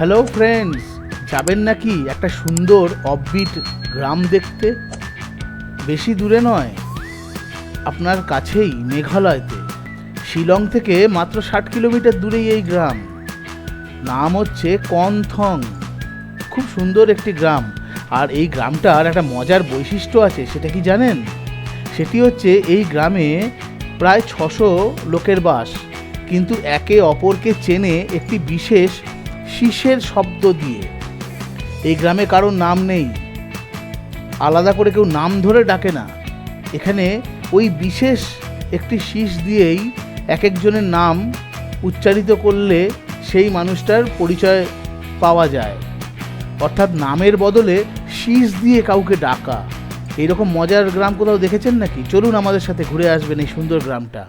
Hello friends, যাবেন নাকি একটা সুন্দর অফবিট গ্রাম দেখতে? বেশি দূরে নয়, আপনার কাছেই, মেঘালয়তে। শিলং থেকে মাত্র 60 কিলোমিটার দূরেই এই গ্রাম। নাম হচ্ছে কনথং। খুব সুন্দর একটি গ্রাম। আর এই গ্রামটার একটা মজার বৈশিষ্ট্য আছে, সেটা কি জানেন? সেটি হচ্ছে এই গ্রামে প্রায় 600 লোকের বাস, কিন্তু একে অপরকে চেনে একটি বিশেষ শীষের শব্দ দিয়ে। এই গ্রামে কারোর নাম নেই, আলাদা করে কেউ নাম ধরে ডাকে না। এখানে ওই বিশেষ একটি শীষ দিয়েই এক একজনের নাম উচ্চারিত করলে সেই মানুষটার পরিচয় পাওয়া যায়। অর্থাৎ নামের বদলে শীষ দিয়ে কাউকে ডাকা। এইরকম মজার গ্রাম কোথাও দেখেছেন নাকি? চলুন আমাদের সাথে ঘুরে আসবেন এই সুন্দর গ্রামটা।